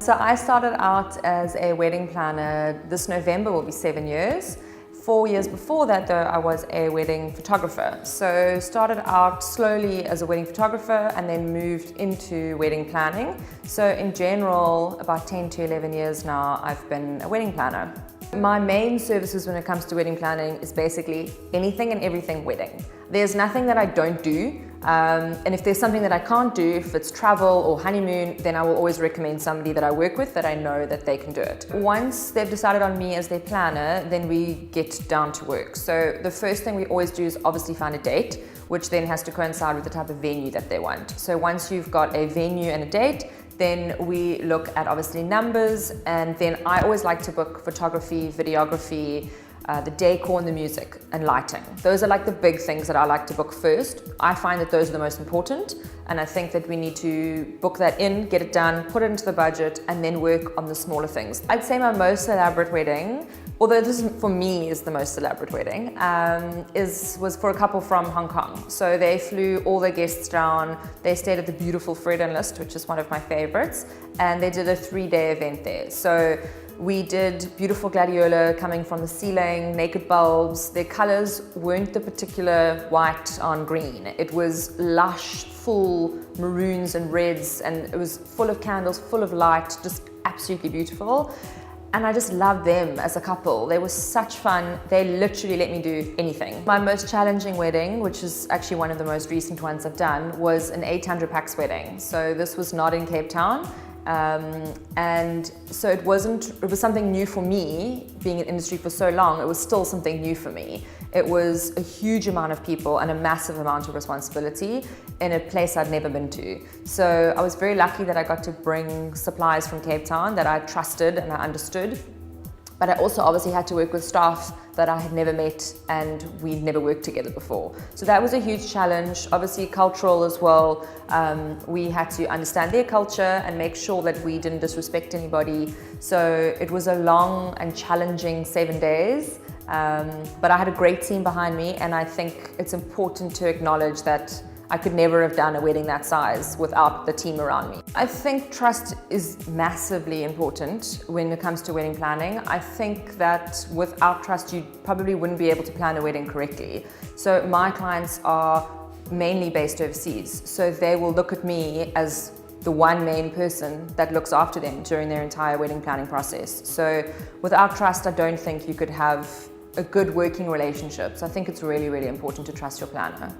So I started out as a wedding planner. This November will be 7 years. 4 years before that though, I was a wedding photographer. So started out slowly as a wedding photographer and then moved into wedding planning. So in general, about 10 to 11 years now, I've been a wedding planner. My main services when it comes to wedding planning is basically anything and everything wedding. There's nothing that I don't do. And if there's something that I can't do, if it's travel or honeymoon, then I will always recommend somebody that I work with that I know that they can do it. Once they've decided on me as their planner, then we get down to work. So the first thing we always do is obviously find a date, which then has to coincide with the type of venue that they want. So once you've got a venue and a date, then we look at obviously numbers, and then I always like to book photography, videography, the decor and the music and lighting. Those are like the big things that I like to book first. I find that those are the most important, and I think that we need to book that in, get it done, put it into the budget, and then work on the smaller things. I'd say my most elaborate wedding, although this is, for me is the most elaborate wedding, was for a couple from Hong Kong. So they flew all their guests down, they stayed at the beautiful Fred and List, which is one of my favorites, and they did a 3-day event there. So we did beautiful gladiola coming from the ceiling, naked bulbs. Their colors weren't the particular white on green. It was lush, full maroons and reds, and it was full of candles, full of light, just absolutely beautiful. And I just loved them as a couple. They were such fun. They literally let me do anything. My most challenging wedding, which is actually one of the most recent ones I've done, was an 800 pax wedding. So this was not in Cape Town. And so it was something new for me. Being in industry for so long, it was still something new for me. It was a huge amount of people and a massive amount of responsibility in a place I'd never been to. So I was very lucky that I got to bring supplies from Cape Town that I trusted and I understood. But I also obviously had to work with staff that I had never met and we'd never worked together before. So that was a huge challenge, obviously cultural as well. We had to understand their culture and make sure that we didn't disrespect anybody. So it was a long and challenging 7 days, but I had a great team behind me, and I think it's important to acknowledge that I could never have done a wedding that size without the team around me. I think trust is massively important when it comes to wedding planning. I think that without trust, you probably wouldn't be able to plan a wedding correctly. So my clients are mainly based overseas. So they will look at me as the one main person that looks after them during their entire wedding planning process. So without trust, I don't think you could have a good working relationship. So I think it's really, really important to trust your planner.